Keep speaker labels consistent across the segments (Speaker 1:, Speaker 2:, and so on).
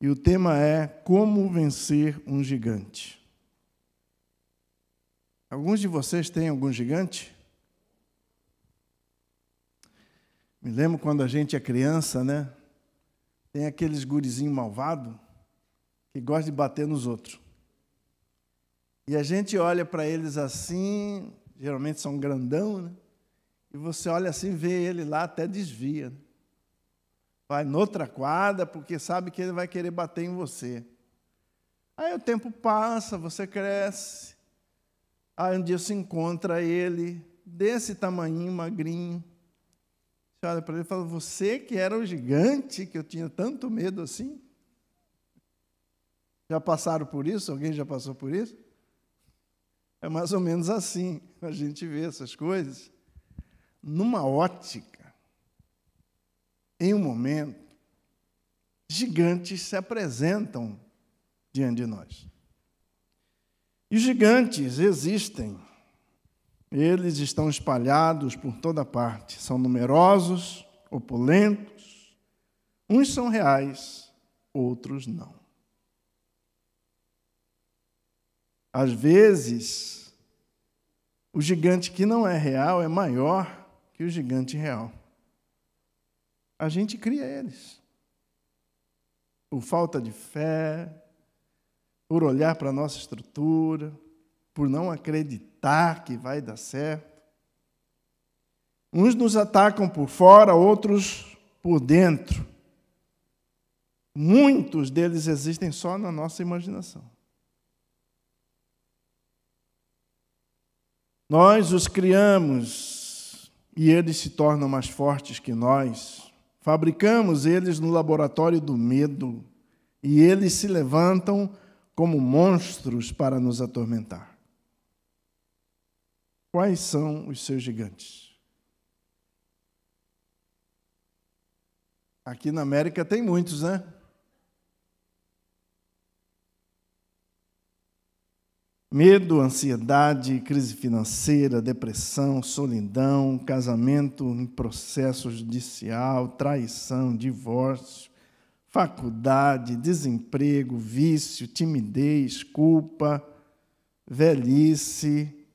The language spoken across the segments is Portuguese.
Speaker 1: E o tema é Como Vencer um Gigante. Alguns de vocês têm algum gigante? Me lembro quando a gente é criança, né? Tem aqueles gurizinhos malvados que gostam de bater nos outros. E a gente olha para eles assim, geralmente são grandão, né? E você olha assim, vê ele lá, até desvia. Vai noutra quadra, porque sabe que ele vai querer bater em você. Aí o tempo passa, você cresce. Aí um dia você encontra ele, desse tamanhinho, magrinho. Você olha para ele e fala, você que era o gigante, que eu tinha tanto medo assim? Já passaram por isso? Alguém já passou por isso? É mais ou menos assim, a gente vê essas coisas numa ótica, em um momento, gigantes se apresentam diante de nós. E os gigantes existem, eles estão espalhados por toda parte, são numerosos, opulentos, uns são reais, outros não. Às vezes, o gigante que não é real é maior que o gigante real. A gente cria eles. Por falta de fé, por olhar para a nossa estrutura, por não acreditar que vai dar certo. Uns nos atacam por fora, outros por dentro. Muitos deles existem só na nossa imaginação. Nós os criamos e eles se tornam mais fortes que nós. Fabricamos eles no laboratório do medo e eles se levantam como monstros para nos atormentar. Quais são os seus gigantes? Aqui na América tem muitos, né? Medo, ansiedade, crise financeira, depressão, solidão, casamento em processo judicial, traição, divórcio, faculdade, desemprego, vício, timidez, culpa, velhice,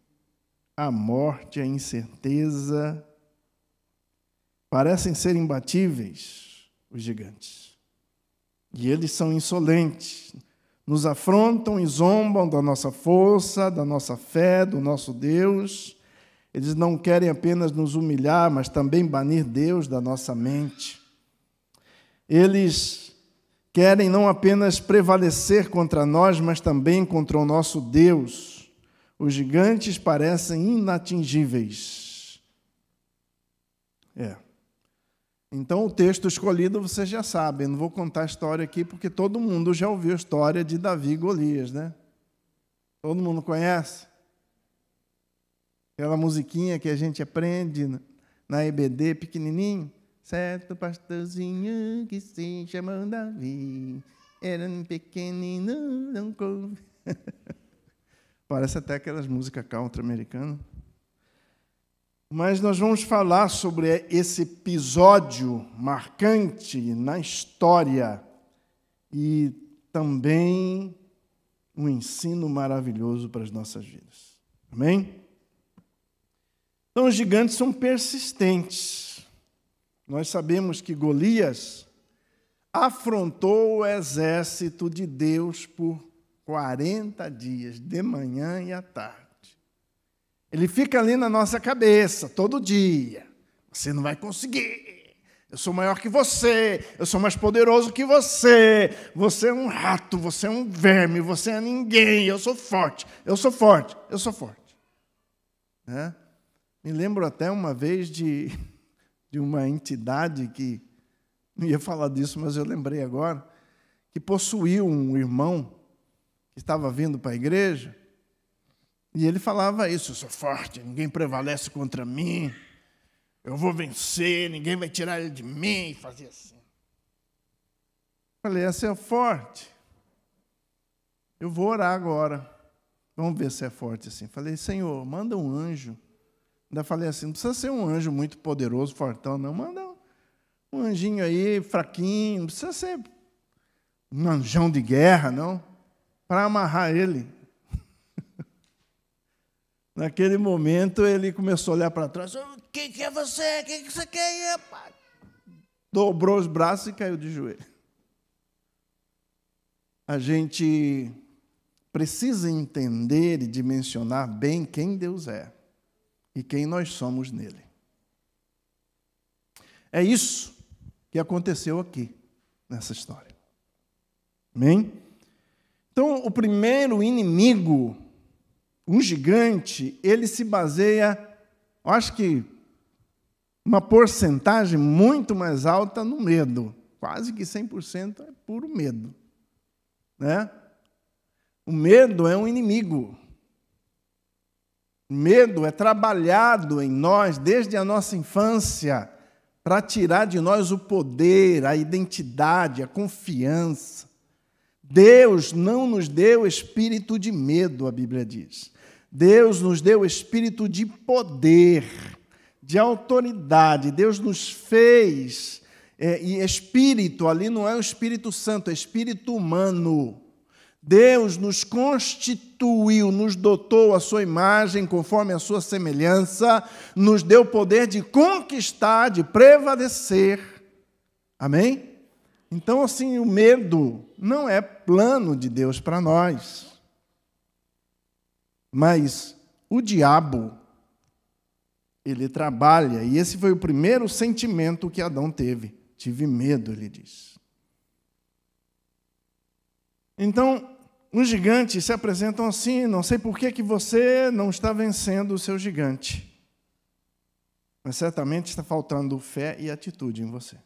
Speaker 1: a morte, a incerteza. Parecem ser imbatíveis os gigantes. E eles são insolentes. Nos afrontam e zombam da nossa força, da nossa fé, do nosso Deus. Eles não querem apenas nos humilhar, mas também banir Deus da nossa mente. Eles querem não apenas prevalecer contra nós, mas também contra o nosso Deus. Os gigantes parecem inatingíveis. Então, o texto escolhido você já sabe. Eu não vou contar a história aqui, porque todo mundo já ouviu a história de Davi e Golias, né? Todo mundo conhece? Aquela musiquinha que a gente aprende na EBD, pequenininho. Certo pastorzinho que se chamou Davi, era um pequenino, não couve. Parece até aquelas músicas country americanas. Mas nós vamos falar sobre esse episódio marcante na história e também um ensino maravilhoso para as nossas vidas. Amém? Então, os gigantes são persistentes. Nós sabemos que Golias afrontou o exército de Deus por 40 dias, de manhã e à tarde. Ele fica ali na nossa cabeça, todo dia. Você não vai conseguir. Eu sou maior que você. Eu sou mais poderoso que você. Você é um rato, você é um verme, você é ninguém. Eu sou forte, eu sou forte, eu sou forte. Me lembro até uma vez de uma entidade que, não ia falar disso, mas eu lembrei agora, que possuiu um irmão que estava vindo para a igreja. E ele falava isso, eu sou forte, ninguém prevalece contra mim, eu vou vencer, ninguém vai tirar ele de mim, e fazia assim. Falei, essa é forte. Eu vou orar agora, vamos ver se é forte assim. Falei, Senhor, manda um anjo. Ainda falei assim, não precisa ser um anjo muito poderoso, fortão, não, manda um anjinho aí, fraquinho, não precisa ser um anjão de guerra, não, para amarrar ele. Naquele momento, ele começou a olhar para trás. O que é você? O que você quer aí, rapaz? Dobrou os braços e caiu de joelho. A gente precisa entender e dimensionar bem quem Deus é e quem nós somos nele. É isso que aconteceu aqui, nessa história. Amém? Então, o primeiro inimigo, um gigante, ele se baseia, eu acho que uma porcentagem muito mais alta no medo. Quase que 100% é puro medo. Né? O medo é um inimigo. O medo é trabalhado em nós desde a nossa infância para tirar de nós o poder, a identidade, a confiança. Deus não nos deu espírito de medo, a Bíblia diz. Deus nos deu espírito de poder, de autoridade. Deus nos fez, e espírito, ali não é o Espírito Santo, é espírito humano. Deus nos constituiu, nos dotou a sua imagem, conforme a sua semelhança, nos deu o poder de conquistar, de prevalecer. Amém? Então, assim, o medo não é plano de Deus para nós. Mas o diabo, ele trabalha, e esse foi o primeiro sentimento que Adão teve. Tive medo, ele diz. Então, os gigantes se apresentam assim, não sei por que você não está vencendo o seu gigante. Mas certamente está faltando fé e atitude em você.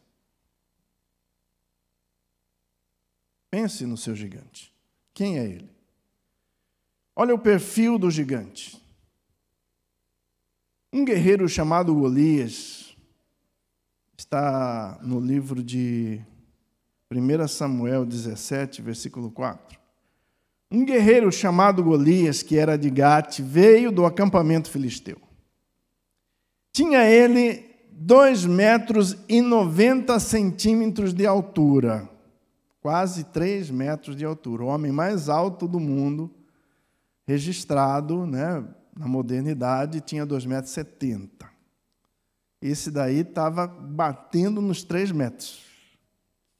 Speaker 1: Pense no seu gigante. Quem é ele? Olha o perfil do gigante. Um guerreiro chamado Golias, está no livro de 1 Samuel 17, versículo 4. Um guerreiro chamado Golias, que era de Gate, veio do acampamento filisteu. Tinha ele 2,90 metros de altura, quase 3 metros de altura. O homem mais alto do mundo, registrado, né, na modernidade, tinha 2,70 metros. Esse daí estava batendo nos 3 metros.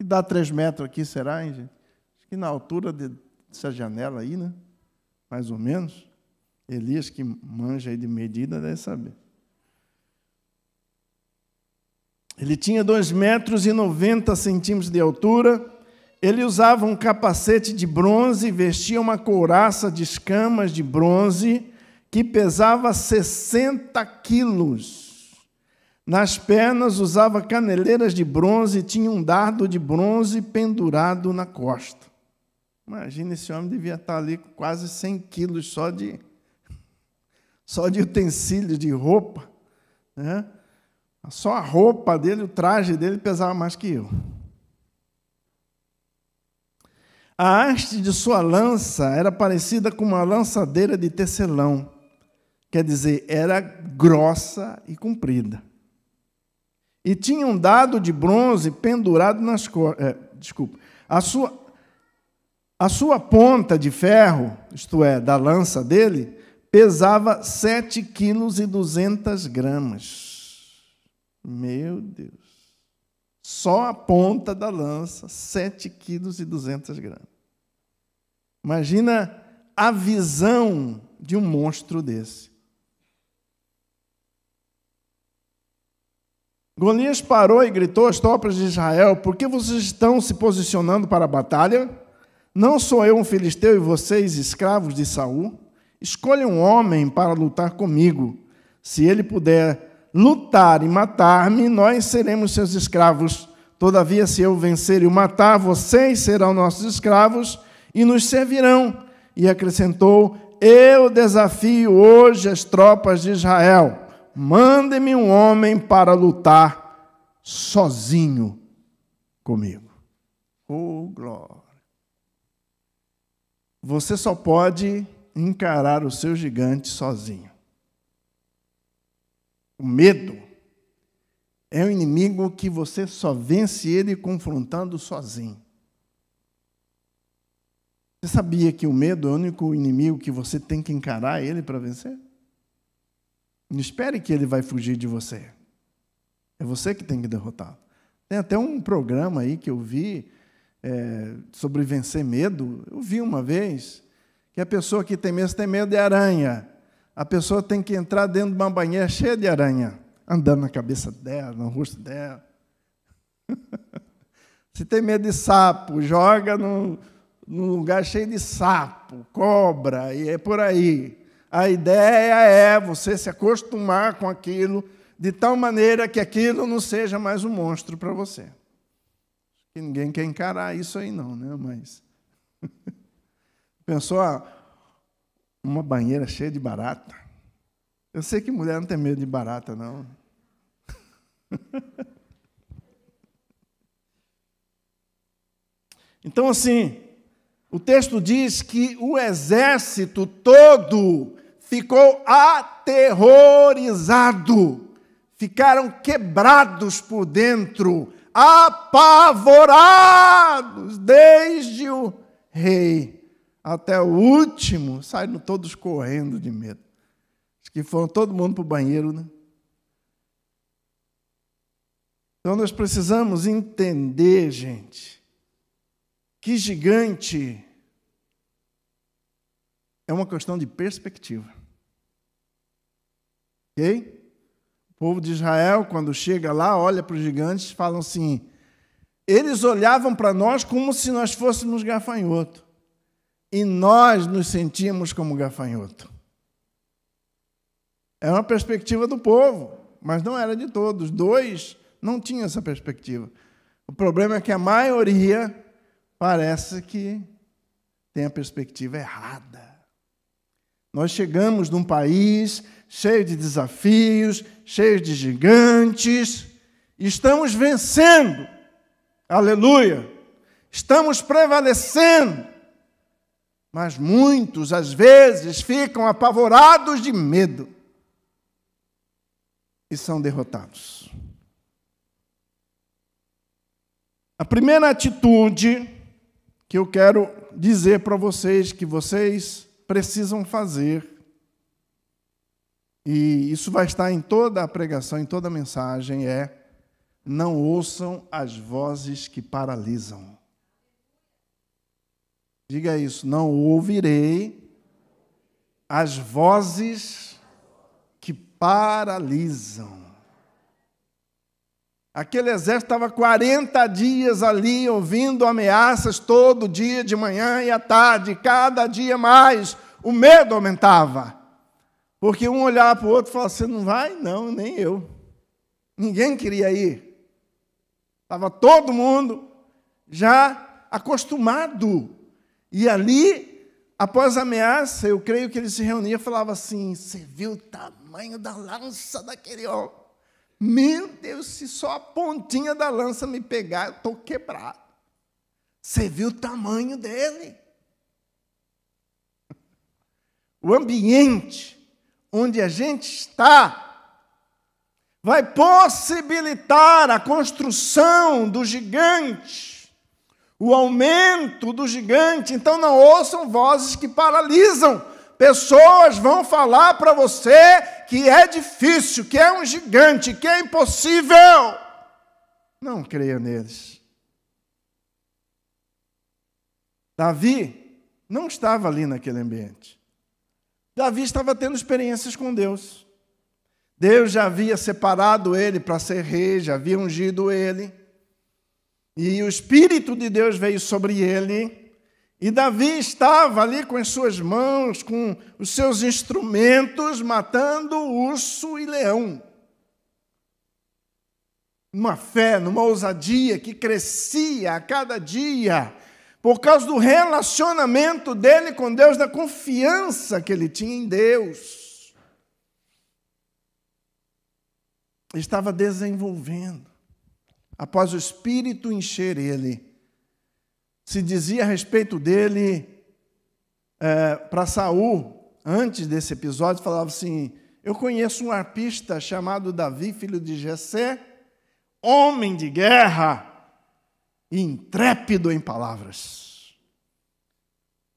Speaker 1: E dá 3 metros aqui, será, hein, gente? Acho que na altura dessa janela aí, né? Mais ou menos. Elias, que manja aí de medida, deve saber. Ele tinha 2,90 metros de altura. Ele usava um capacete de bronze, vestia uma couraça de escamas de bronze, que pesava 60 quilos. Nas pernas usava caneleiras de bronze e tinha um dardo de bronze pendurado na costa. Imagina, esse homem devia estar ali com quase 100 quilos só de utensílios, de roupa. Né? Só a roupa dele, o traje dele pesava mais que eu. A haste de sua lança era parecida com uma lançadeira de tecelão. Quer dizer, era grossa e comprida. E tinha um dardo de bronze pendurado nas costas. A sua ponta de ferro, isto é, da lança dele, pesava 7,2 kg. Meu Deus. Só a ponta da lança, 7,2 kg. Imagina a visão de um monstro desse. Golias parou e gritou às tropas de Israel: por que vocês estão se posicionando para a batalha? Não sou eu um filisteu e vocês escravos de Saul? Escolham um homem para lutar comigo. Se ele puder lutar e matar-me, nós seremos seus escravos. Todavia, se eu vencer e o matar, vocês serão nossos escravos e nos servirão. E acrescentou: eu desafio hoje as tropas de Israel. Mandem-me um homem para lutar sozinho comigo. Oh, glória! Você só pode encarar o seu gigante sozinho. O medo é um inimigo que você só vence ele confrontando sozinho. Você sabia que o medo é o único inimigo que você tem que encarar ele para vencer? Não espere que ele vai fugir de você. É você que tem que derrotá-lo. Tem até um programa aí que eu vi sobre vencer medo. Eu vi uma vez que a pessoa que tem medo de aranha. A pessoa tem que entrar dentro de uma banheira cheia de aranha, andando na cabeça dela, no rosto dela. Se tem medo de sapo, joga num lugar cheio de sapo, cobra, e é por aí. A ideia é você se acostumar com aquilo, de tal maneira que aquilo não seja mais um monstro para você. Que ninguém quer encarar isso aí não, né? Mas pensou, uma banheira cheia de barata? Eu sei que mulher não tem medo de barata, não. Então, assim, o texto diz que o exército todo ficou aterrorizado, ficaram quebrados por dentro, apavorados, desde o rei até o último, saíram todos correndo de medo. Acho que foram todo mundo para o banheiro, né? Então, nós precisamos entender, gente, que gigante é uma questão de perspectiva. Ok? O povo de Israel, quando chega lá, olha para os gigantes e falam assim, eles olhavam para nós como se nós fôssemos gafanhoto. E nós nos sentíamos como gafanhoto. É uma perspectiva do povo, mas não era de todos. 2 não tinham essa perspectiva. O problema é que a maioria parece que tem a perspectiva errada. Nós chegamos num país cheio de desafios, cheio de gigantes, e estamos vencendo. Aleluia! Estamos prevalecendo. Mas muitos, às vezes, ficam apavorados de medo e são derrotados. A primeira atitude que eu quero dizer para vocês que vocês precisam fazer, e isso vai estar em toda a pregação, em toda a mensagem, é: não ouçam as vozes que paralisam. Diga isso, não ouvirei as vozes que paralisam. Aquele exército estava 40 dias ali, ouvindo ameaças todo dia, de manhã e à tarde, cada dia mais. O medo aumentava. Porque um olhava para o outro e falava, você não vai? Não, nem eu. Ninguém queria ir. Estava todo mundo já acostumado. E ali, após a ameaça, eu creio que eles se reuniam e falavam assim, você viu o tamanho da lança daquele homem? Meu Deus, se só a pontinha da lança me pegar, eu estou quebrado. Você viu o tamanho dele? O ambiente onde a gente está vai possibilitar a construção do gigante, o aumento do gigante. Então não ouçam vozes que paralisam. Pessoas vão falar para você que é difícil, que é um gigante, que é impossível. Não creia neles. Davi não estava ali naquele ambiente. Davi estava tendo experiências com Deus. Deus já havia separado ele para ser rei, já havia ungido ele. E o Espírito de Deus veio sobre ele. E Davi estava ali com as suas mãos, com os seus instrumentos, matando urso e leão. Numa fé, numa ousadia que crescia a cada dia, por causa do relacionamento dele com Deus, da confiança que ele tinha em Deus. Ele estava desenvolvendo. Após o Espírito encher ele, se dizia a respeito dele para Saul, antes desse episódio, falava assim, eu conheço um arpista chamado Davi, filho de Jessé, homem de guerra e intrépido em palavras.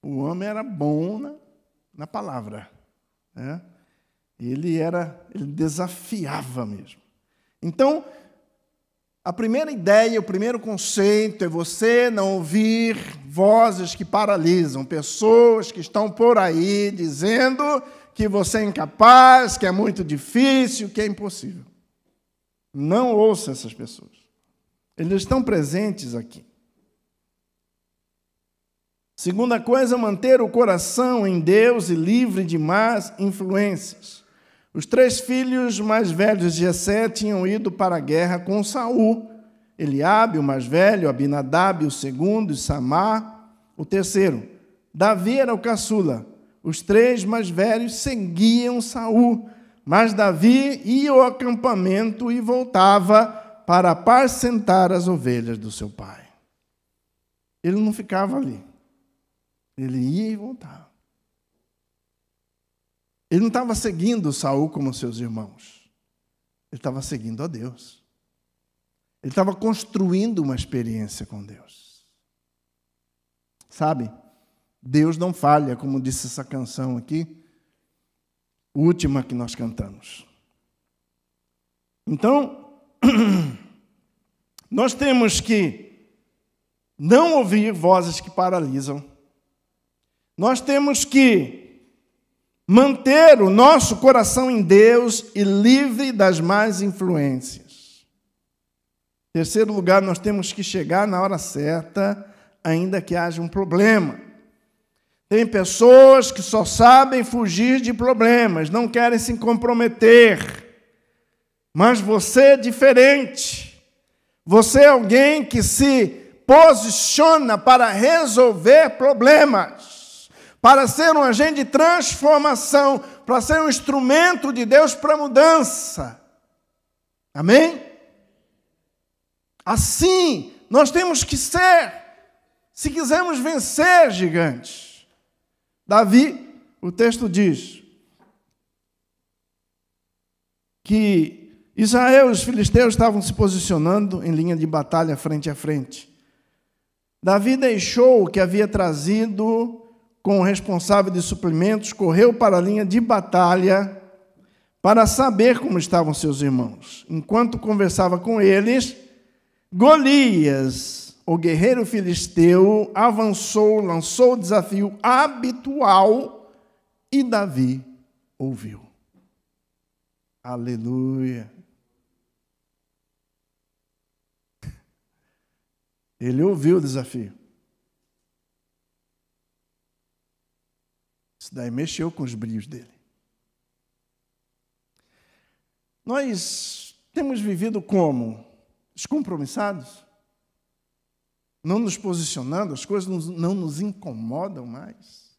Speaker 1: O homem era bom na palavra, né? Ele desafiava mesmo. Então, a primeira ideia, o primeiro conceito é você não ouvir vozes que paralisam, pessoas que estão por aí dizendo que você é incapaz, que é muito difícil, que é impossível. Não ouça essas pessoas. Eles estão presentes aqui. Segunda coisa, manter o coração em Deus e livre de más influências. Os 3 filhos mais velhos de Jessé tinham ido para a guerra com Saul. Eliabe, o mais velho, Abinadab, o segundo, e Samar, o terceiro. Davi era o caçula. Os 3 mais velhos seguiam Saul, mas Davi ia ao acampamento e voltava para apacentar as ovelhas do seu pai. Ele não ficava ali. Ele ia e voltava. Ele não estava seguindo Saul como seus irmãos. Ele estava seguindo a Deus. Ele estava construindo uma experiência com Deus. Sabe? Deus não falha, como disse essa canção aqui, última que nós cantamos. Então, nós temos que não ouvir vozes que paralisam. Nós temos que manter o nosso coração em Deus e livre das más influências. Em terceiro lugar, nós temos que chegar na hora certa, ainda que haja um problema. Tem pessoas que só sabem fugir de problemas, não querem se comprometer. Mas você é diferente. Você é alguém que se posiciona para resolver problemas, para ser um agente de transformação, para ser um instrumento de Deus para mudança. Amém? Assim, nós temos que ser, se quisermos vencer gigantes. Davi, o texto diz que Israel e os filisteus estavam se posicionando em linha de batalha frente a frente. Davi deixou o que havia trazido com o responsável de suprimentos, correu para a linha de batalha para saber como estavam seus irmãos. Enquanto conversava com eles, Golias, o guerreiro filisteu, avançou, lançou o desafio habitual e Davi ouviu. Aleluia! Ele ouviu o desafio. Isso daí mexeu com os brilhos dele. Nós temos vivido como? Descompromissados? Não nos posicionando, as coisas não nos incomodam mais.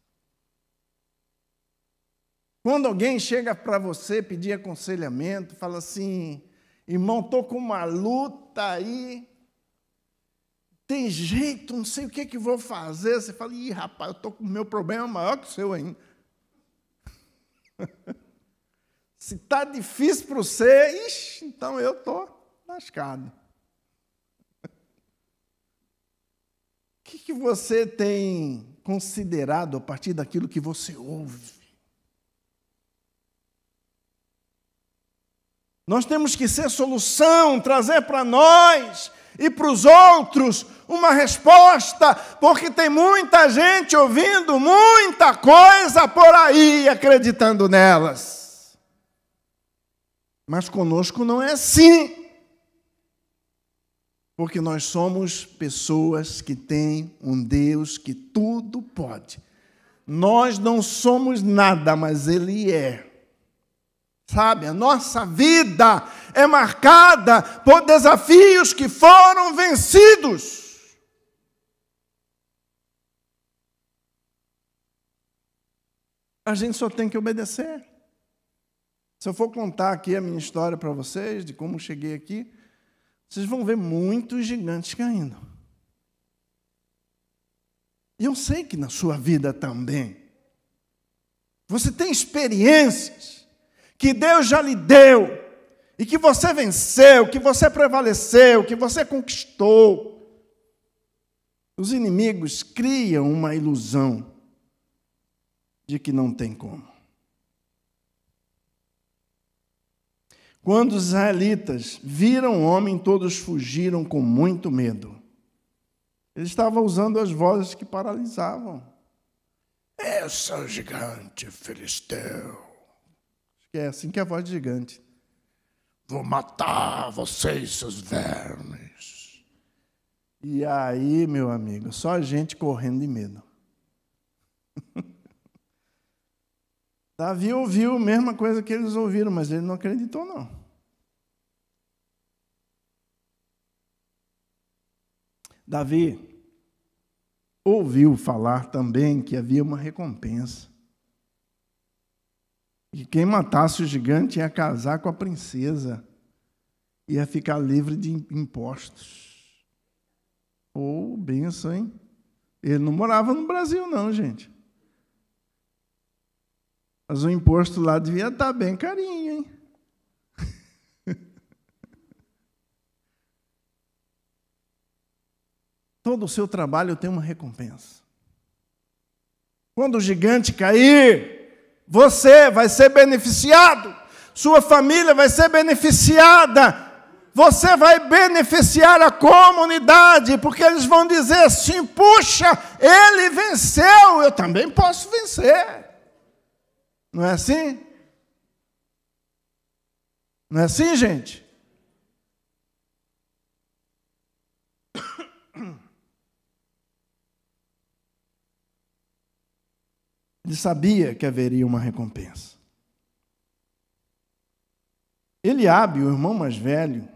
Speaker 1: Quando alguém chega para você pedir aconselhamento, fala assim, irmão, estou com uma luta aí, tem jeito, não sei o que vou fazer. Você fala, ih, rapaz, eu estou com o meu problema maior que o seu ainda. Se está difícil para você, ixi, então eu estou lascado. O que você tem considerado a partir daquilo que você ouve? Nós temos que ser solução, trazer para nós e para os outros uma resposta, porque tem muita gente ouvindo muita coisa por aí, acreditando nelas. Mas conosco não é assim. Porque nós somos pessoas que têm um Deus que tudo pode. Nós não somos nada, mas Ele é. Sabe, a nossa vida é marcada por desafios que foram vencidos. A gente só tem que obedecer. Se eu for contar aqui a minha história para vocês, de como cheguei aqui, vocês vão ver muitos gigantes caindo. E eu sei que na sua vida também. Você tem experiências que Deus já lhe deu, e que você venceu, que você prevaleceu, que você conquistou. Os inimigos criam uma ilusão de que não tem como. Quando os israelitas viram o homem, todos fugiram com muito medo. Ele estava usando as vozes que paralisavam. Esse é o gigante filisteu. Acho que é assim que é a voz de gigante. Vou matar vocês, seus vermes. E aí, meu amigo, só gente correndo de medo. Davi ouviu a mesma coisa que eles ouviram, mas ele não acreditou, não. Davi ouviu falar também que havia uma recompensa. E quem matasse o gigante ia casar com a princesa, ia ficar livre de impostos. Oh, benção, hein? Ele não morava no Brasil, não, gente. Mas o imposto lá devia estar bem carinho, hein? Todo o seu trabalho tem uma recompensa. Quando o gigante cair, você vai ser beneficiado, sua família vai ser beneficiada, você vai beneficiar a comunidade, porque eles vão dizer assim, puxa, ele venceu, eu também posso vencer. Não é assim? Não é assim, gente? Ele sabia que haveria uma recompensa. Eliabe, o irmão mais velho,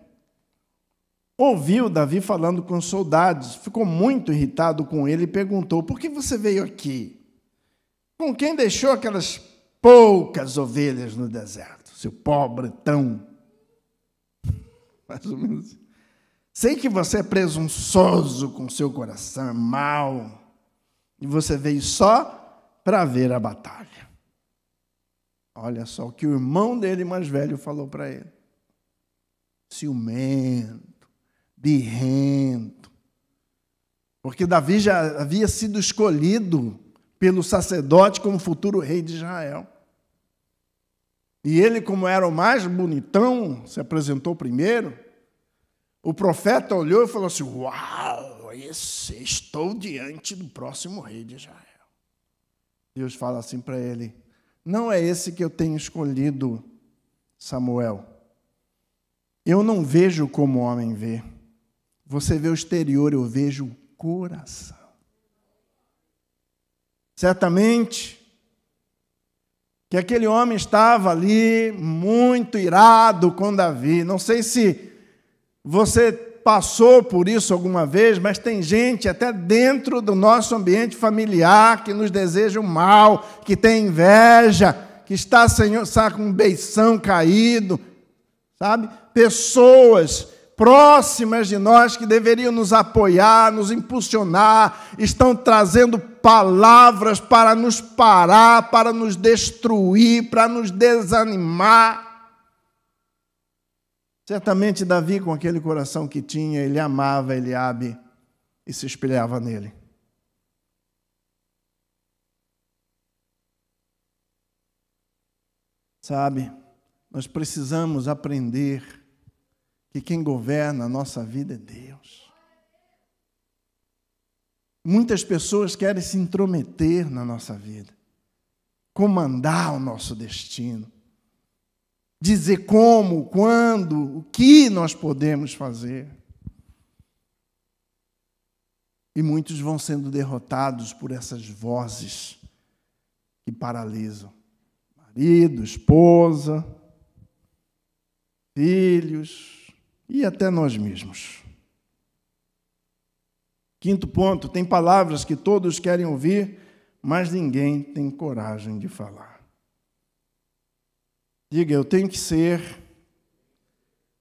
Speaker 1: ouviu Davi falando com os soldados, ficou muito irritado com ele e perguntou, por que você veio aqui? Com quem deixou aquelas poucas ovelhas no deserto? Seu pobretão. Mais ou menos. Sei que você é presunçoso com seu coração, é mau, e você veio só para ver a batalha. Olha só o que o irmão dele mais velho falou para ele. Ciumento, birrento. Porque Davi já havia sido escolhido pelo sacerdote como futuro rei de Israel. E ele, como era o mais bonitão, se apresentou primeiro. O profeta olhou e falou assim, uau, estou diante do próximo rei de Israel. Deus fala assim para ele, não é esse que eu tenho escolhido, Samuel. Eu não vejo como o homem vê. Você vê o exterior, eu vejo o coração. Certamente que aquele homem estava ali muito irado com Davi. Não sei se você passou por isso alguma vez, mas tem gente até dentro do nosso ambiente familiar que nos deseja o mal, que tem inveja, que está com um beição caído, sabe? Pessoas próximas de nós que deveriam nos apoiar, nos impulsionar, estão trazendo palavras para nos parar, para nos destruir, para nos desanimar. Certamente Davi, com aquele coração que tinha, ele amava Eliabe e se espelhava nele. Sabe, nós precisamos aprender que quem governa a nossa vida é Deus. Muitas pessoas querem se intrometer na nossa vida, comandar o nosso destino, dizer como, quando, o que nós podemos fazer. E muitos vão sendo derrotados por essas vozes que paralisam. Marido, esposa, filhos e até nós mesmos. Quinto ponto, tem palavras que todos querem ouvir, mas ninguém tem coragem de falar. Diga, eu tenho que ser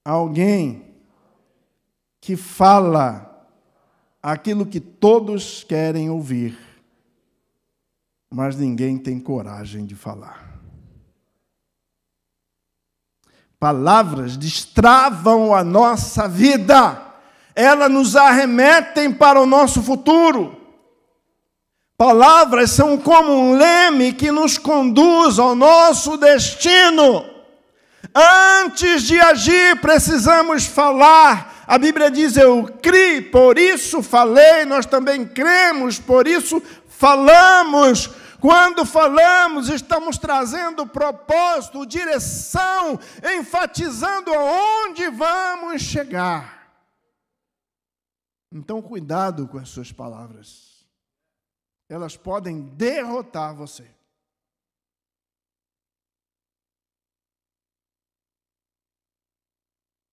Speaker 1: alguém que fala aquilo que todos querem ouvir, mas ninguém tem coragem de falar. Palavras destravam a nossa vida, elas nos arremetem para o nosso futuro. Palavras são como um leme que nos conduz ao nosso destino. Antes de agir, precisamos falar. A Bíblia diz, eu criei, por isso falei, nós também cremos, por isso falamos. Quando falamos, estamos trazendo propósito, direção, enfatizando aonde vamos chegar. Então, cuidado com as suas palavras. Elas podem derrotar você.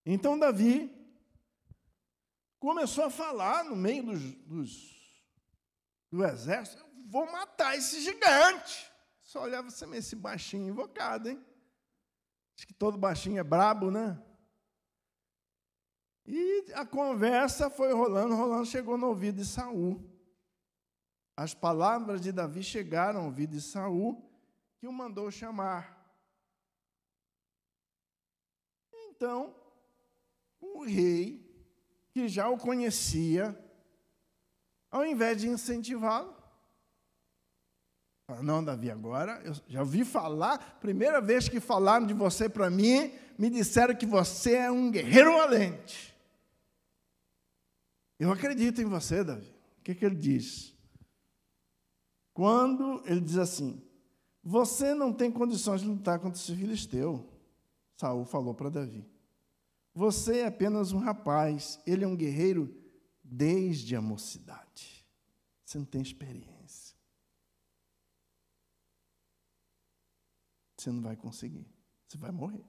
Speaker 1: Então, Davi começou a falar no meio do exército, eu vou matar esse gigante. Só olhava assim, esse baixinho invocado, hein? Acho que todo baixinho é brabo, né? E a conversa foi rolando, chegou no ouvido de Saul. As palavras de Davi chegaram ao ouvido de Saul, que o mandou chamar. Então, o rei, que já o conhecia, ao invés de incentivá-lo, falou, não, Davi, agora eu já ouvi falar, primeira vez que falaram de você para mim, me disseram que você é um guerreiro valente. Eu acredito em você, Davi. O que ele diz? Quando ele diz assim, você não tem condições de lutar contra esse filisteu, Saul falou para Davi. Você é apenas um rapaz, ele é um guerreiro desde a mocidade. Você não tem experiência. Você não vai conseguir, você vai morrer.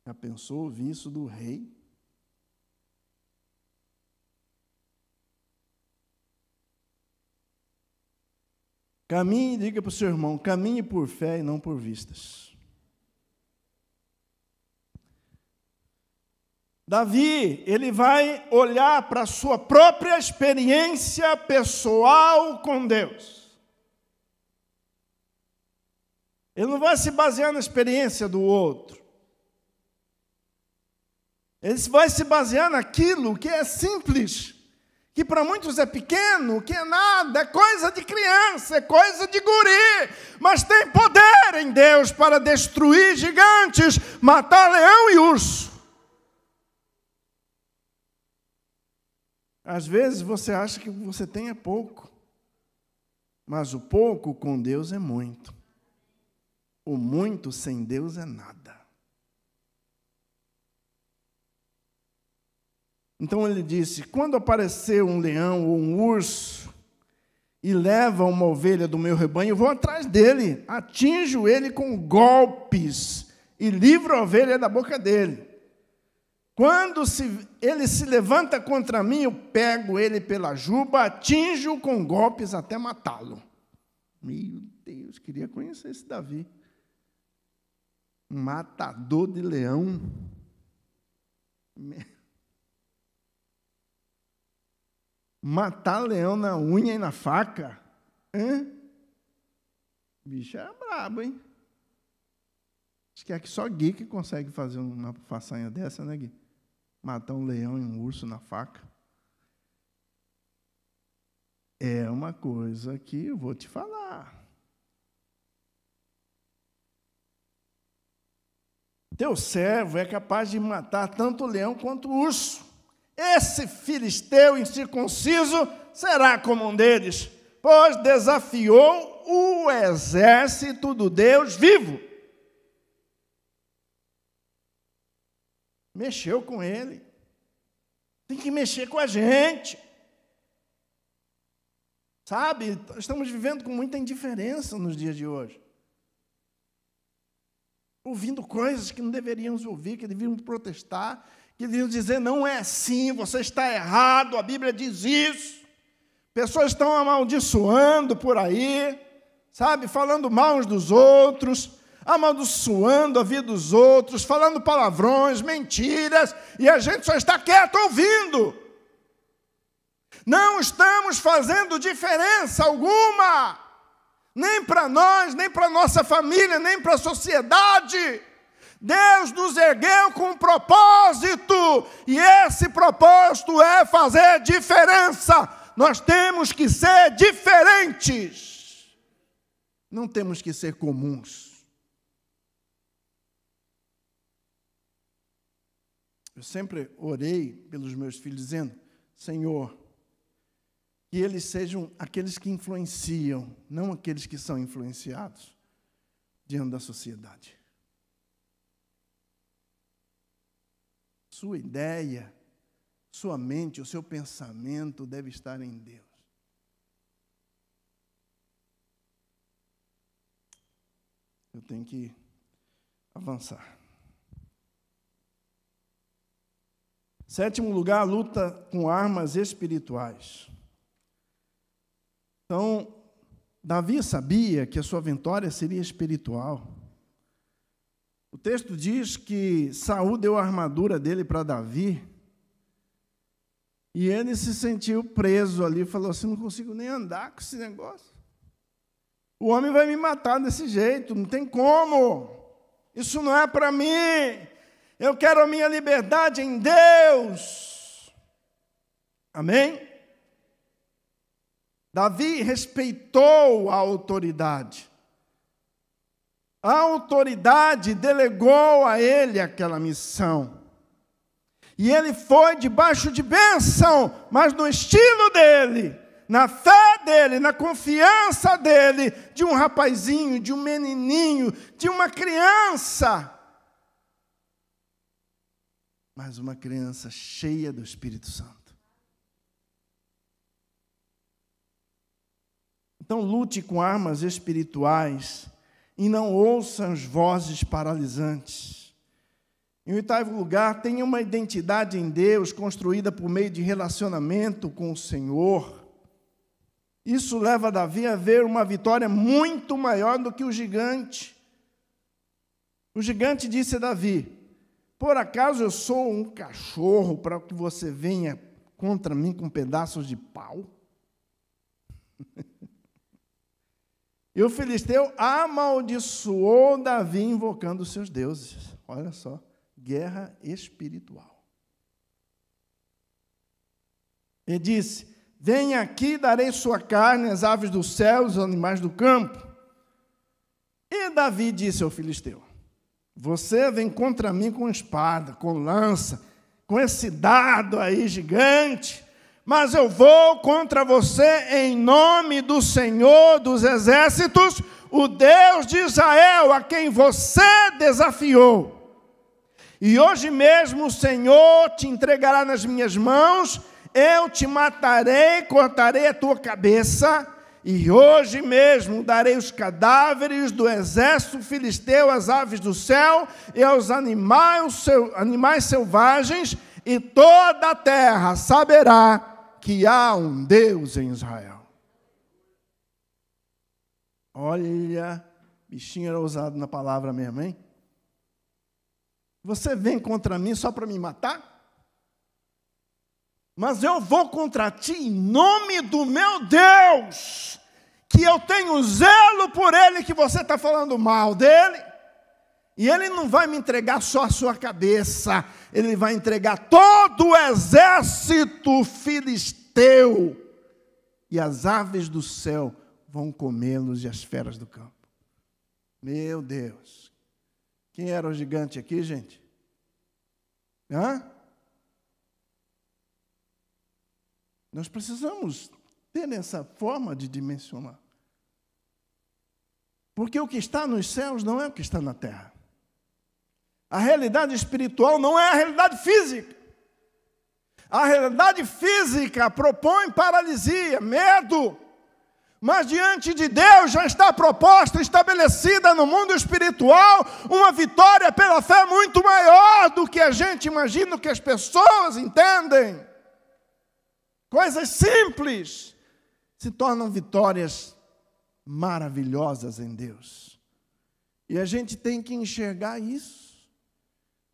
Speaker 1: Já pensou ouvir isso do rei? Caminhe e diga para o seu irmão, caminhe por fé e não por vistas. Davi, ele vai olhar para a sua própria experiência pessoal com Deus. Ele não vai se basear na experiência do outro. Ele vai se basear naquilo que é simples, que para muitos é pequeno, que é nada, é coisa de criança, é coisa de guri, mas tem poder em Deus para destruir gigantes, matar leão e urso. Às vezes você acha que você tem é pouco, mas o pouco com Deus é muito. O muito sem Deus é nada. Então ele disse, quando aparecer um leão ou um urso e leva uma ovelha do meu rebanho, eu vou atrás dele, atinjo ele com golpes e livro a ovelha da boca dele. Quando ele se levanta contra mim, eu pego ele pela juba, atinjo-o com golpes até matá-lo. Meu Deus, queria conhecer esse Davi. Um matador de leão. Matar leão na unha e na faca? Bicho é brabo, hein? Acho que é que só Gui que consegue fazer uma façanha dessa, né, Gui? Matar um leão e um urso na faca. É uma coisa que eu vou te falar. Teu servo é capaz de matar tanto o leão quanto o urso. Esse filisteu incircunciso será como um deles, pois desafiou o exército do Deus vivo. Mexeu com ele. Tem que mexer com a gente. Sabe, estamos vivendo com muita indiferença nos dias de hoje. Ouvindo coisas que não deveríamos ouvir, que devíamos protestar, que devíamos dizer, não é assim, você está errado, a Bíblia diz isso. Pessoas estão amaldiçoando por aí, sabe, falando mal uns dos outros, amaldiçoando a vida dos outros, falando palavrões, mentiras, e a gente só está quieto ouvindo. Não estamos fazendo diferença alguma, nem para nós, nem para a nossa família, nem para a sociedade. Deus nos ergueu com um propósito, e esse propósito é fazer diferença. Nós temos que ser diferentes. Não temos que ser comuns. Eu sempre orei pelos meus filhos, dizendo: Senhor, que eles sejam aqueles que influenciam, não aqueles que são influenciados diante da sociedade. Sua ideia, sua mente, o seu pensamento deve estar em Deus. Eu tenho que avançar. Sétimo lugar, a luta com armas espirituais. Então, Davi sabia que a sua vitória seria espiritual. O texto diz que Saul deu a armadura dele para Davi, e ele se sentiu preso ali, falou assim: não consigo nem andar com esse negócio. O homem vai me matar desse jeito, não tem como. Isso não é para mim. Eu quero a minha liberdade em Deus. Amém? Davi respeitou a autoridade. A autoridade delegou a ele aquela missão. E ele foi debaixo de bênção, mas no estilo dele, na fé dele, na confiança dele, de um rapazinho, de um menininho, de uma criança. Mas uma criança cheia do Espírito Santo. Então lute com armas espirituais e não ouça as vozes paralisantes. Em oitavo lugar, tenha uma identidade em Deus construída por meio de relacionamento com o Senhor. Isso leva Davi a ver uma vitória muito maior do que o gigante. O gigante disse a Davi: por acaso eu sou um cachorro para que você venha contra mim com pedaços de pau? E o filisteu amaldiçoou Davi invocando os seus deuses. Olha só, guerra espiritual. Ele disse: venha aqui, darei sua carne às aves do céu, aos animais do campo. E Davi disse ao filisteu: você vem contra mim com espada, com lança, com esse dardo aí gigante, mas eu vou contra você em nome do Senhor dos Exércitos, o Deus de Israel, a quem você desafiou. E hoje mesmo o Senhor te entregará nas minhas mãos, eu te matarei, cortarei a tua cabeça, e hoje mesmo darei os cadáveres do exército filisteu às aves do céu e aos animais selvagens, e toda a terra saberá que há um Deus em Israel. Olha, bichinho era ousado na palavra mesmo, hein? Você vem contra mim só para me matar? Mas eu vou contra ti em nome do meu Deus, que eu tenho zelo por ele, que você está falando mal dele. E ele não vai me entregar só a sua cabeça, ele vai entregar todo o exército filisteu. E as aves do céu vão comê-los e as feras do campo. Meu Deus. Quem era o gigante aqui, gente? Hã? Nós precisamos ter essa forma de dimensionar. Porque o que está nos céus não é o que está na terra. A realidade espiritual não é a realidade física. A realidade física propõe paralisia, medo. Mas diante de Deus já está proposta, estabelecida no mundo espiritual, uma vitória pela fé muito maior do que a gente imagina, do que as pessoas entendem. Coisas simples se tornam vitórias maravilhosas em Deus. E a gente tem que enxergar isso.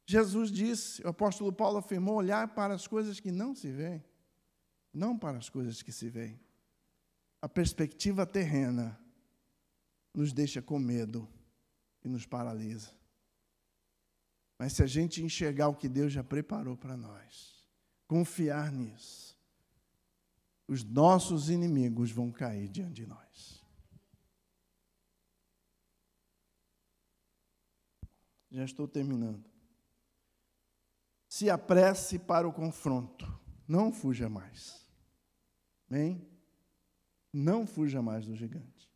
Speaker 1: Jesus disse, o apóstolo Paulo afirmou, olhar para as coisas que não se veem, não para as coisas que se veem. A perspectiva terrena nos deixa com medo e nos paralisa. Mas se a gente enxergar o que Deus já preparou para nós, confiar nisso, os nossos inimigos vão cair diante de nós. Já estou terminando. Se apresse para o confronto, não fuja mais. Amém? Não fuja mais do gigante.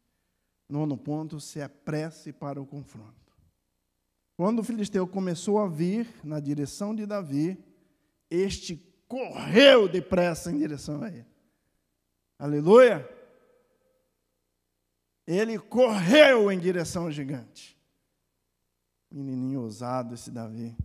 Speaker 1: 9º ponto, se apresse para o confronto. Quando o filisteu começou a vir na direção de Davi, este correu depressa em direção a ele. Aleluia! Ele correu em direção ao gigante. Menininho ousado esse Davi.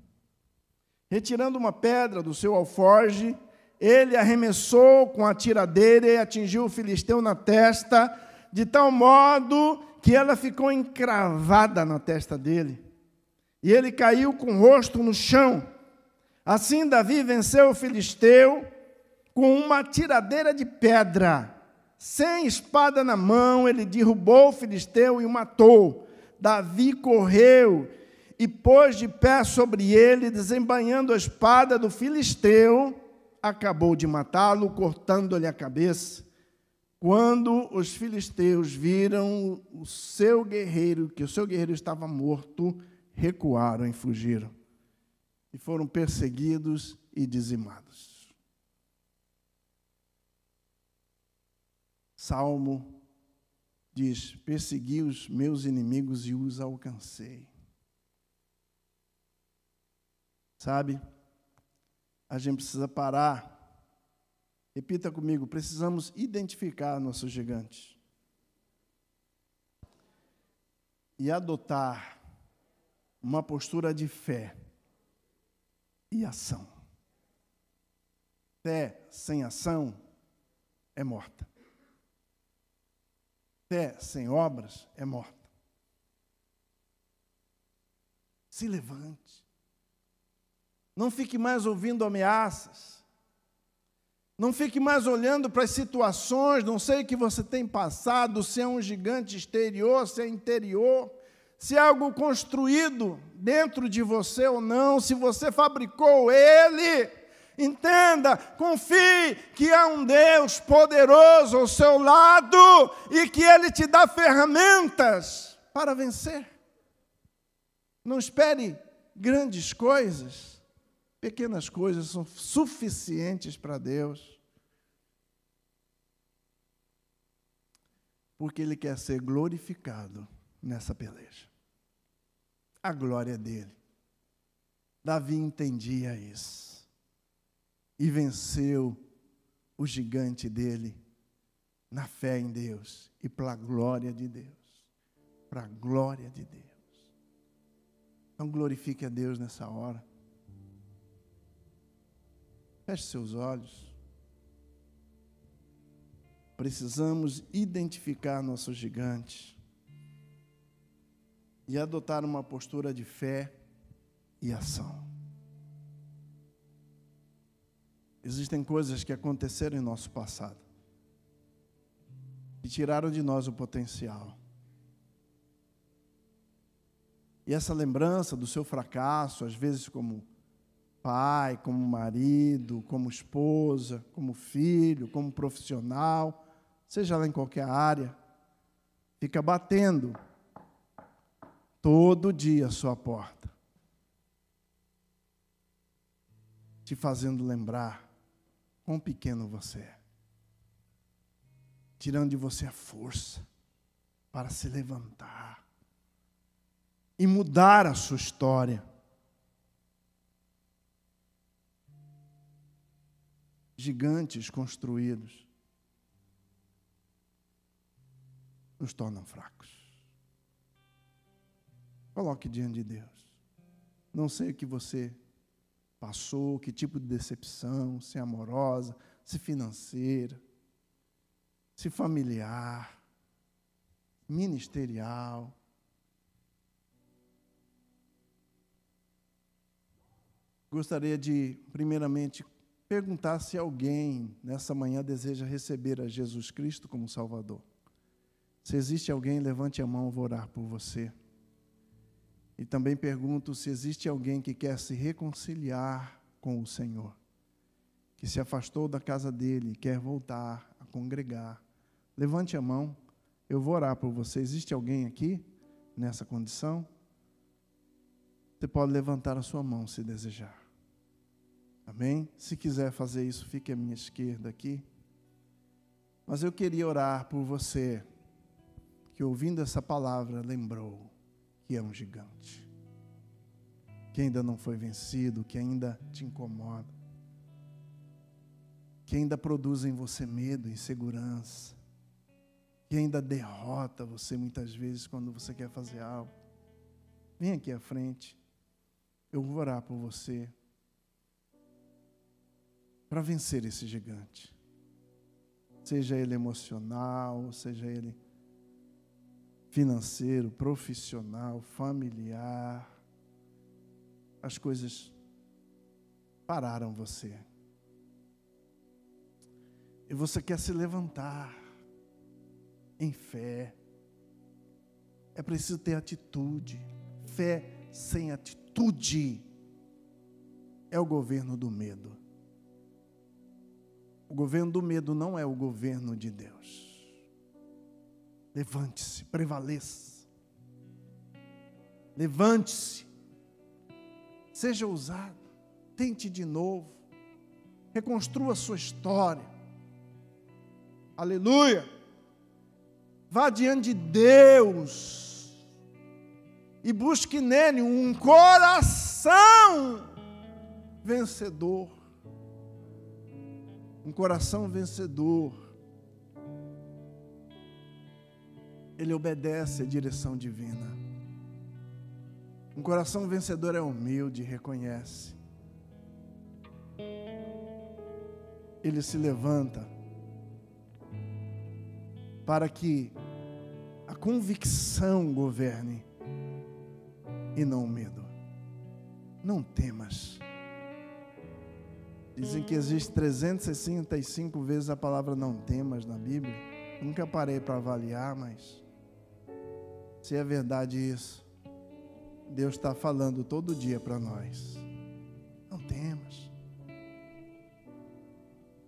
Speaker 1: Retirando uma pedra do seu alforje, ele arremessou com a tiradeira e atingiu o filisteu na testa, de tal modo que ela ficou encravada na testa dele. E ele caiu com o rosto no chão. Assim Davi venceu o filisteu com uma tiradeira de pedra. Sem espada na mão, ele derrubou o filisteu e o matou. Davi correu e pôs de pé sobre ele, desembainhando a espada do filisteu, acabou de matá-lo, cortando-lhe a cabeça. Quando os filisteus viram o seu guerreiro, que o seu guerreiro estava morto, recuaram e fugiram, e foram perseguidos e dizimados. Salmo diz: persegui os meus inimigos e os alcancei. Sabe, a gente precisa parar. Repita comigo, precisamos identificar nossos gigantes e adotar uma postura de fé e ação. Fé sem ação é morta. Fé sem obras é morta. Se levante. Não fique mais ouvindo ameaças. Não fique mais olhando para as situações, não sei o que você tem passado, se é um gigante exterior, se é interior, se é algo construído dentro de você ou não, se você fabricou ele. Entenda, confie que há um Deus poderoso ao seu lado e que Ele te dá ferramentas para vencer. Não espere grandes coisas. Pequenas coisas são suficientes para Deus, porque Ele quer ser glorificado nessa peleja. A glória dele. Davi entendia isso e venceu o gigante dele na fé em Deus e para a glória de Deus. Para a glória de Deus. Então glorifique a Deus nessa hora. Feche seus olhos. Precisamos identificar nossos gigantes e adotar uma postura de fé e ação. Existem coisas que aconteceram em nosso passado e tiraram de nós o potencial. E essa lembrança do seu fracasso, às vezes como pai, como marido, como esposa, como filho, como profissional, seja lá em qualquer área, fica batendo todo dia a sua porta, te fazendo lembrar quão pequeno você é, tirando de você a força para se levantar e mudar a sua história. Gigantes construídos nos tornam fracos. Coloque diante de Deus. Não sei o que você passou, que tipo de decepção, se amorosa, se financeira, se familiar, ministerial. Gostaria de, primeiramente, perguntar se alguém nessa manhã deseja receber a Jesus Cristo como Salvador. Se existe alguém, levante a mão, eu vou orar por você. E também pergunto se existe alguém que quer se reconciliar com o Senhor, que se afastou da casa dele, quer voltar a congregar. Levante a mão, eu vou orar por você. Existe alguém aqui nessa condição? Você pode levantar a sua mão se desejar. Amém? Se quiser fazer isso, fique à minha esquerda aqui. Mas eu queria orar por você, que ouvindo essa palavra lembrou que é um gigante, que ainda não foi vencido, que ainda te incomoda, que ainda produz em você medo, insegurança, que ainda derrota você muitas vezes quando você quer fazer algo. Vem aqui à frente, eu vou orar por você, para vencer esse gigante, seja ele emocional, seja ele financeiro, profissional, familiar. As coisas pararam você. E você quer se levantar em fé. É preciso ter atitude. Fé sem atitude é o governo do medo. O governo do medo não é o governo de Deus. Levante-se, prevaleça. Levante-se. Seja ousado. Tente de novo. Reconstrua a sua história. Aleluia. Vá diante de Deus e busque nele um coração vencedor. Um coração vencedor. Ele obedece à direção divina. Um coração vencedor é humilde, reconhece. Ele se levanta para que a convicção governe e não o medo. Não temas. Dizem que existe 365 vezes a palavra não temas na Bíblia. Nunca parei para avaliar, mas se é verdade isso, Deus está falando todo dia para nós. Não temas.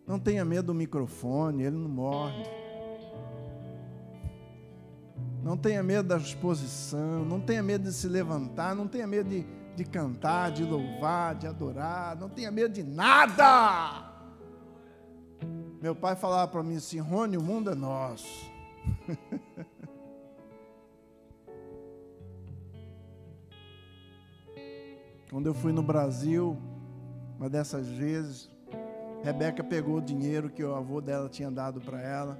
Speaker 1: Não tenha medo do microfone, ele não morde. Não tenha medo da exposição, não tenha medo de se levantar, não tenha medo de cantar, de louvar, de adorar, não tenha medo de nada. Meu pai falava para mim assim: Rony, o mundo é nosso. Quando eu fui no Brasil, uma dessas vezes, Rebeca pegou o dinheiro que o avô dela tinha dado para ela,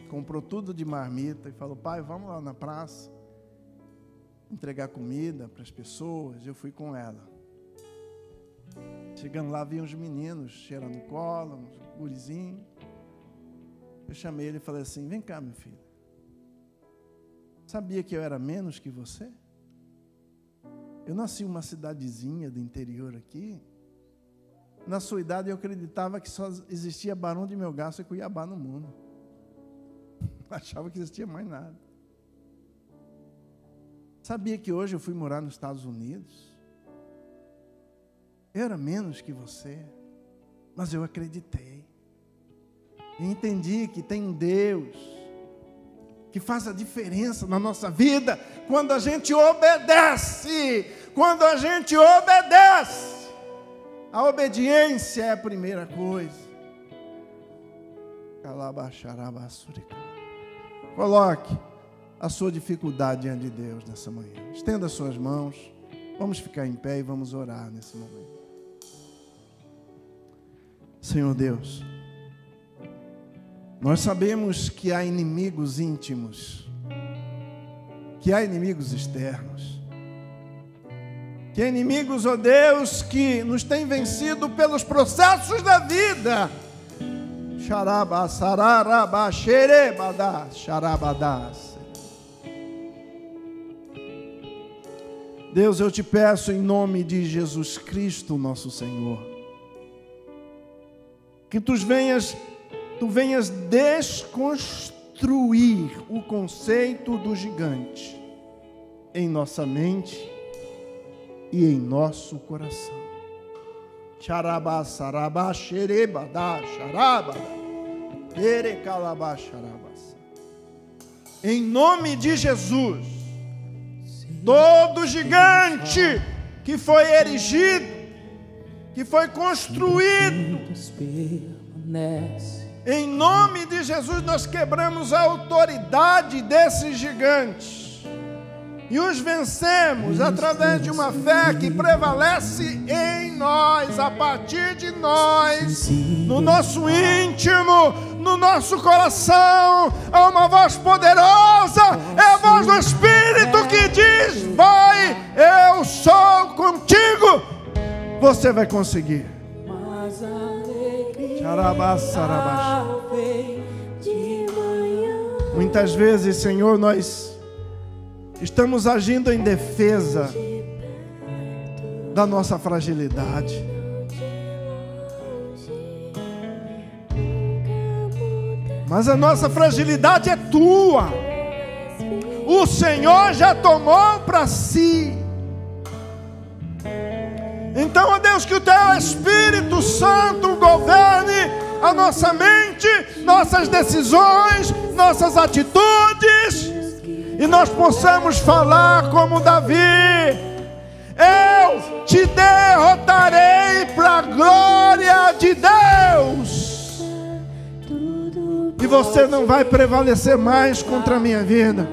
Speaker 1: comprou tudo de marmita e falou: pai, vamos lá na praça entregar comida para as pessoas. Eu fui com ela. Chegando lá, vi uns meninos cheirando cola, uns gurizinhos. Eu chamei ele e falei assim: vem cá, meu filho, sabia que eu era menos que você? Eu nasci em uma cidadezinha do interior aqui. Na sua idade eu acreditava que só existia Barão de Melgaço e Cuiabá no mundo. Achava que existia mais nada. Sabia que hoje eu fui morar nos Estados Unidos? Eu era menos que você, mas eu acreditei. E entendi que tem um Deus que faz a diferença na nossa vida quando a gente obedece. Quando a gente obedece. A obediência é a primeira coisa. Coloque a sua dificuldade diante de Deus nessa manhã. Estenda as suas mãos. Vamos ficar em pé e vamos orar nesse momento. Senhor Deus, nós sabemos que há inimigos íntimos, que há inimigos externos, que há inimigos, ó Deus, que nos têm vencido pelos processos da vida. Deus, eu te peço em nome de Jesus Cristo, nosso Senhor, que tu venhas desconstruir o conceito do gigante em nossa mente, e em nosso coração. Xarabá, sarabá, xerebadá, xarabadá, erecalabá, xarabá. Em nome de Jesus, todo gigante que foi erigido, que foi construído, em nome de Jesus nós quebramos a autoridade desses gigantes e os vencemos através de uma fé que prevalece em nós, a partir de nós, no nosso íntimo, no nosso coração. Há uma voz poderosa, é a voz do Espírito que diz: vai, eu sou contigo, você vai conseguir. Muitas vezes, Senhor, nós estamos agindo em defesa da nossa fragilidade. Mas a nossa fragilidade é tua. O Senhor já tomou para si. Então, ó Deus, que o Teu Espírito Santo governe a nossa mente, nossas decisões, nossas atitudes, e nós possamos falar como Davi: eu te derrotarei para a glória de Deus, e você não vai prevalecer mais contra a minha vida,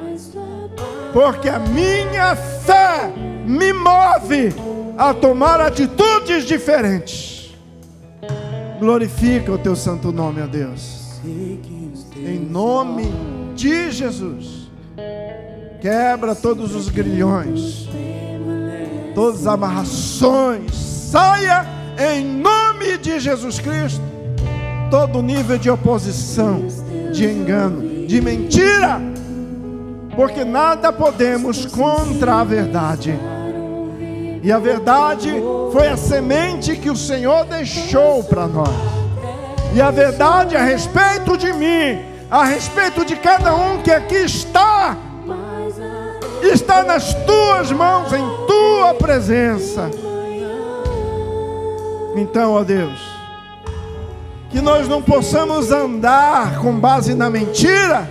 Speaker 1: porque a minha fé me move a tomar atitudes diferentes. Glorifica o Teu santo nome, ó Deus, em nome de Jesus. Quebra todos os grilhões, todas as amarrações. Saia em nome de Jesus Cristo todo nível de oposição, de engano, de mentira, porque nada podemos contra a verdade. E a verdade foi a semente que o Senhor deixou para nós. E a verdade a respeito de mim, a respeito de cada um que aqui está nas tuas mãos, em tua presença. Então, ó Deus, que nós não possamos andar com base na mentira,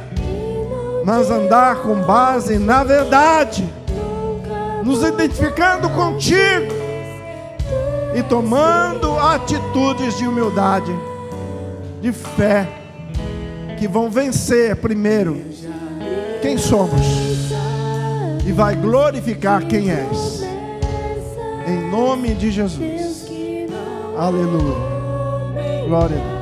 Speaker 1: mas andar com base na verdade, nos identificando contigo e tomando atitudes de humildade, de fé, que vão vencer primeiro quem somos e vai glorificar quem és, em nome de Jesus. Aleluia, glória a Deus.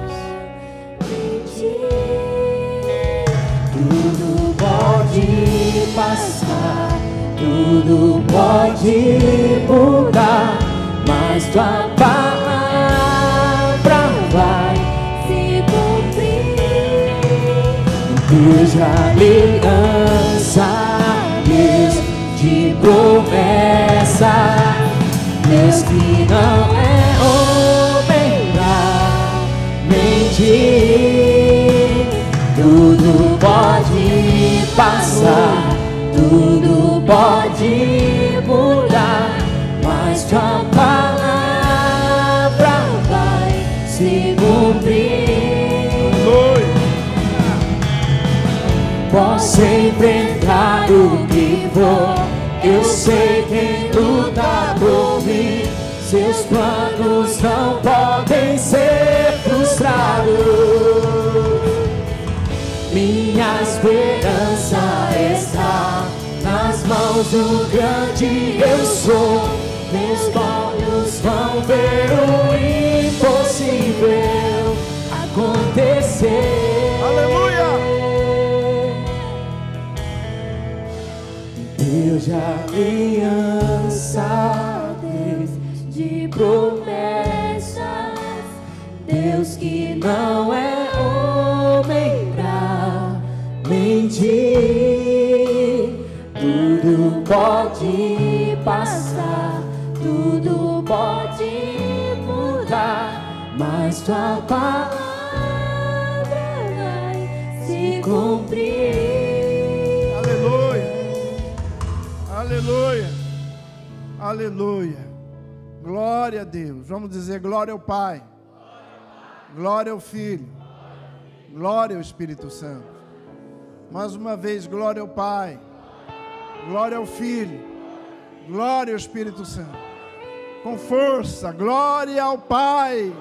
Speaker 2: Tudo pode passar, tudo pode mudar, mas tua palavra vai se cumprir. Deus de aliança, Deus de promessa, Deus que não é homem pra mentir. Tudo pode passar, tudo pode mudar, mas tua palavra vai se cumprir. Posso enfrentar o que for, eu sei quem luta por mim. Seus planos não podem ser frustrados. Minha esperança está nas mãos do grande eu sou. Meus olhos vão ver o impossível acontecer.
Speaker 1: Aleluia!
Speaker 2: Deus de aliança, Deus de promessas, Deus que não é homem pra mentir. Tudo pode passar, tudo pode mudar, mas tua palavra vai se cumprir.
Speaker 1: Aleluia, aleluia, Aleluia. Glória a Deus. Vamos dizer glória ao Pai. Glória ao Filho. Glória ao Espírito Santo. Mais uma vez, glória ao Pai. Glória ao Filho. Glória ao Espírito Santo. Com força, glória ao Pai.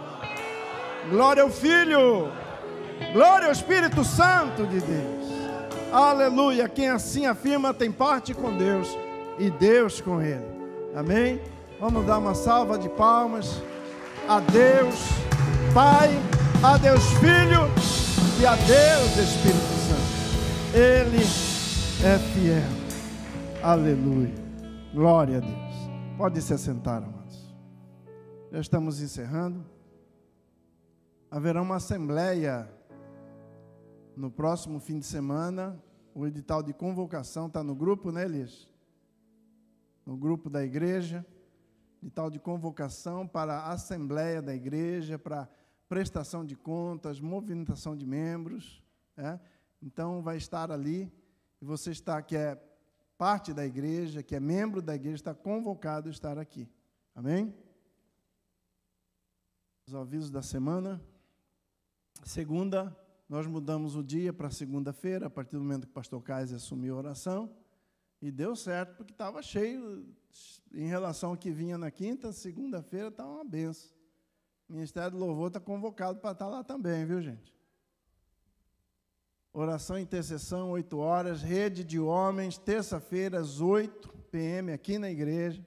Speaker 1: Glória ao Filho. Glória ao Espírito Santo de Deus. Aleluia. Quem assim afirma tem parte com Deus e Deus com ele. Amém? Vamos dar uma salva de palmas a Deus Pai, a Deus Filho e a Deus Espírito Santo. Ele é fiel. Aleluia. Glória a Deus. Pode se assentar, amados. Já estamos encerrando. Haverá uma assembleia no próximo fim de semana. O edital de convocação está no grupo, né, Elias? No grupo da igreja. Edital de convocação para a assembleia da igreja, para prestação de contas, movimentação de membros. Então, vai estar ali. E você que é parte da igreja, que é membro da igreja, está convocado a estar aqui. Amém? Os avisos da semana. Segunda, nós mudamos o dia para segunda-feira, a partir do momento que o pastor Kaiser assumiu a oração, e deu certo, porque estava cheio, em relação ao que vinha na quinta, segunda-feira está uma benção. O Ministério do Louvor está convocado para estar lá também, viu, gente? Oração e intercessão, 8 horas, rede de homens, terça-feira, às 8 p.m., aqui na igreja.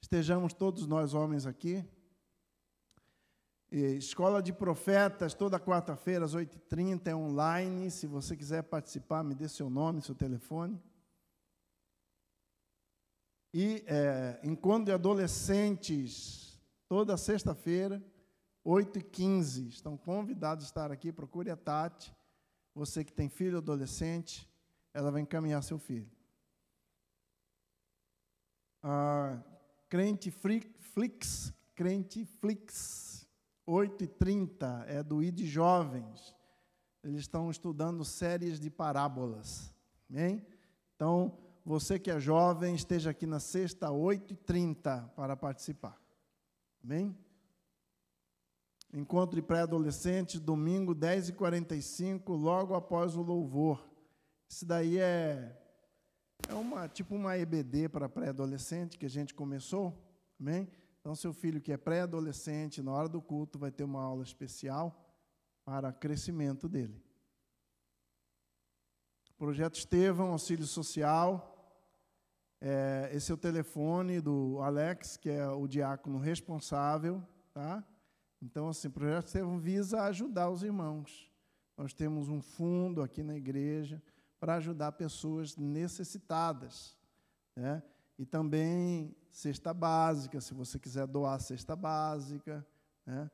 Speaker 1: Estejamos todos nós homens aqui. Escola de Profetas, toda quarta-feira, às 8h30, é online. Se você quiser participar, me dê seu nome, seu telefone. E encontro de adolescentes, toda sexta-feira, 8h15. Estão convidados a estar aqui. Procure a Tati. Você que tem filho adolescente, ela vai encaminhar seu filho. Crente Flix, 8h30, é do ID Jovens. Eles estão estudando séries de parábolas. Amém? Então, você que é jovem, esteja aqui na sexta, 8h30, para participar. Amém? Encontro de pré-adolescentes, domingo, 10h45, logo após o louvor. Isso daí é tipo uma EBD para pré-adolescente que a gente começou. Amém? Então, seu filho que é pré-adolescente, na hora do culto, vai ter uma aula especial para crescimento dele. Projeto Estevão, auxílio social. Esse é o telefone do Alex, que é o diácono responsável, tá? Então, assim, o Projeto Estevão visa ajudar os irmãos. Nós temos um fundo aqui na igreja para ajudar pessoas necessitadas, né? E também cesta básica, se você quiser doar cesta básica, né?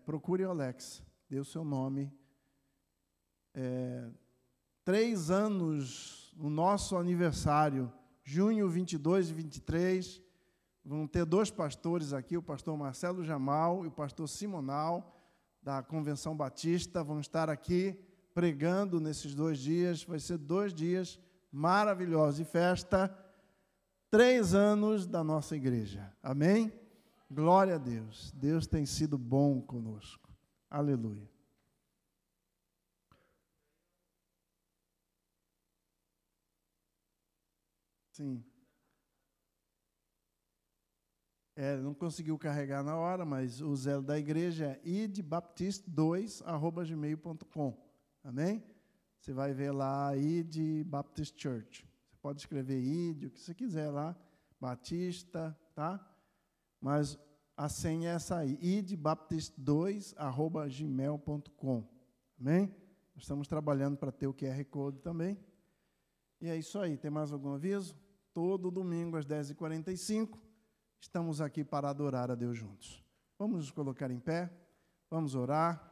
Speaker 1: Procure o Alex, dê o seu nome. 3 anos, o nosso aniversário, junho 22 e 23, vão ter 2 pastores aqui, o pastor Marcelo Jamal e o pastor Simonal, da Convenção Batista, vão estar aqui pregando nesses 2 dias. Vai ser 2 dias maravilhosos de festa, 3 anos da nossa igreja. Amém? Glória a Deus. Deus tem sido bom conosco. Aleluia. Sim. Não conseguiu carregar na hora, mas o zelo da igreja é idbaptist2@gmail.com. Amém? Você vai ver lá, ID Baptist Church. Você pode escrever ID, o que você quiser lá, Batista, tá? Mas a senha é essa aí, idbaptist2@gmail.com. Amém? Nós estamos trabalhando para ter o QR Code também. E é isso aí. Tem mais algum aviso? Todo domingo, às 10h45, estamos aqui para adorar a Deus juntos. Vamos nos colocar em pé, vamos orar.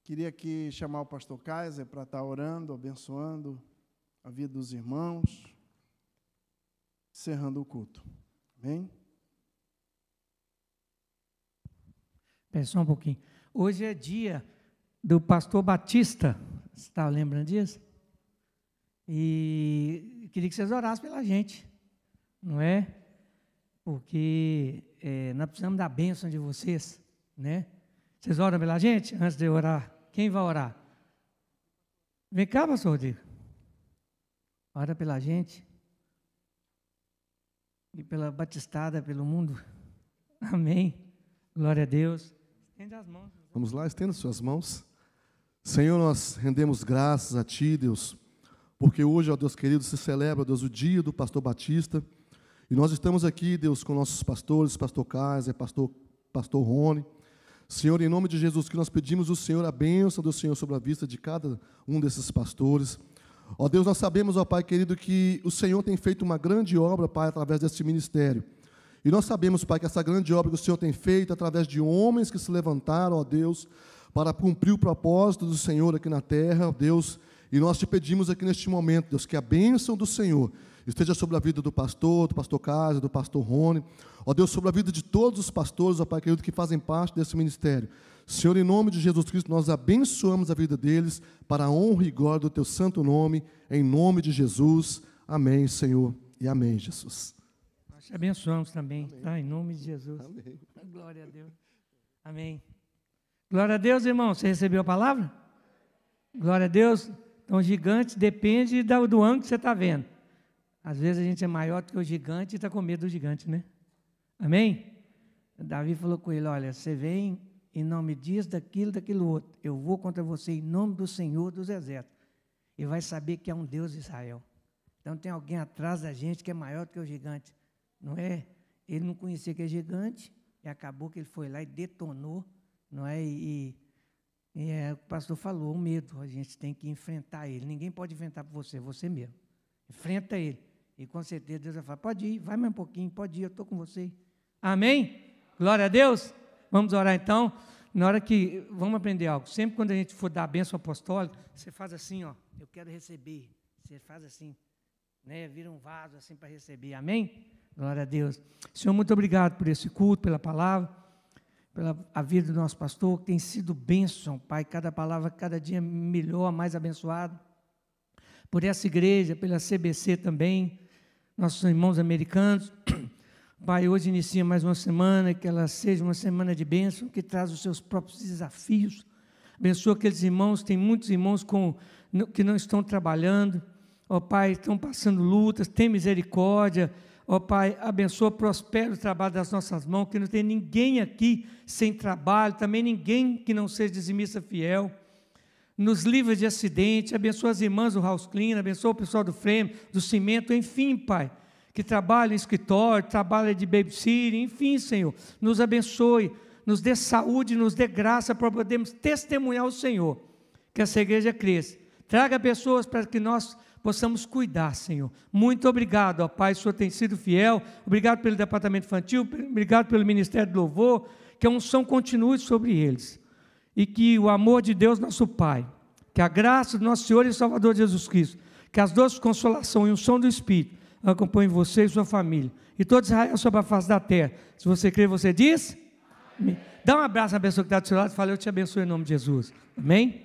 Speaker 1: Queria aqui chamar o pastor Kaiser para estar orando, abençoando a vida dos irmãos, encerrando o culto. Amém?
Speaker 3: Espera só um pouquinho. Hoje é dia do pastor Batista. Você está lembrando disso? E queria que vocês orassem pela gente, não é? porque nós precisamos da bênção de vocês, né? Vocês oram pela gente? Antes de eu orar, quem vai orar? Vem cá, pastor Rodrigo. Ora pela gente. E pela batistada, pelo mundo. Amém. Glória a Deus. Estende as mãos.
Speaker 4: Vamos lá, estenda suas mãos. Senhor, nós rendemos graças a Ti, Deus, porque hoje, ó Deus querido, se celebra, Deus, o dia do pastor Batista. E nós estamos aqui, Deus, com nossos pastores, pastor Kaiser, pastor Rony. Senhor, em nome de Jesus, que nós pedimos ao Senhor a bênção do Senhor sobre a vista de cada um desses pastores. Ó Deus, nós sabemos, ó Pai querido, que o Senhor tem feito uma grande obra, Pai, através deste ministério. E nós sabemos, Pai, que essa grande obra que o Senhor tem feito, através de homens que se levantaram, ó Deus, para cumprir o propósito do Senhor aqui na terra, ó Deus. E nós te pedimos aqui neste momento, Deus, que a bênção do Senhor esteja sobre a vida do pastor Casa, do pastor Rony, ó Deus, sobre a vida de todos os pastores, ó Pai querido, que fazem parte desse ministério. Senhor, em nome de Jesus Cristo, nós abençoamos a vida deles para a honra e glória do Teu santo nome, em nome de Jesus. Amém, Senhor, e amém, Jesus.
Speaker 3: Nós te abençoamos também, tá? Em nome de Jesus.
Speaker 4: Amém.
Speaker 3: Glória a Deus. Amém. Glória a Deus, irmão. Você recebeu a palavra? Glória a Deus. Então, o gigante depende do ângulo que você está vendo. Às vezes a gente é maior do que o gigante e está com medo do gigante, né? Amém? Davi falou com ele, olha, você vem em nome disso, daquilo outro. Eu vou contra você em nome do Senhor dos Exércitos. E vai saber que é um Deus de Israel. Então tem alguém atrás da gente que é maior do que o gigante. Não é? Ele não conhecia que é gigante e acabou que ele foi lá e detonou. Não é? O pastor falou, o medo, a gente tem que enfrentar ele. Ninguém pode enfrentar por você, você mesmo. Enfrenta ele. E com certeza Deus vai falar, pode ir, vai mais um pouquinho, pode ir, eu estou com você. Amém? Glória a Deus. Vamos orar então. Na hora que, vamos aprender algo. Sempre quando a gente for dar a bênção apostólica, você faz assim, ó, eu quero receber. Você faz assim, né? Vira um vaso assim para receber. Amém? Glória a Deus. Senhor, muito obrigado por esse culto, pela palavra, pela a vida do nosso pastor, que tem sido bênção, Pai. Cada palavra, cada dia melhor, mais abençoado. Por essa igreja, pela CBC também, nossos irmãos americanos. Pai, hoje inicia mais uma semana, que ela seja uma semana de bênção, que traz os seus próprios desafios. Abençoa aqueles irmãos, tem muitos irmãos que não estão trabalhando, ó Pai, estão passando lutas, tem misericórdia, ó Pai, abençoa, prospera o trabalho das nossas mãos, que não tem ninguém aqui sem trabalho, também ninguém que não seja dizimista fiel. Nos livra de acidente, abençoa as irmãs do House Clean, abençoa o pessoal do frame, do cimento, enfim, Pai, que trabalha em escritório, trabalha de babysitter, enfim, Senhor, nos abençoe, nos dê saúde, nos dê graça para podermos testemunhar o Senhor, que essa igreja cresça. Traga pessoas para que nós possamos cuidar, Senhor. Muito obrigado, ó Pai, o Senhor tem sido fiel, obrigado pelo departamento infantil, obrigado pelo Ministério do Louvor, que a unção continue sobre eles. E que o amor de Deus, nosso Pai, que a graça do nosso Senhor e Salvador Jesus Cristo, que as doces de consolação e o som do Espírito acompanhem você e sua família. E todo Israel sobre a face da terra. Se você crê, você diz? Amém. Dá um abraço à pessoa que está do seu lado e fala, eu te abençoo em nome de Jesus. Amém?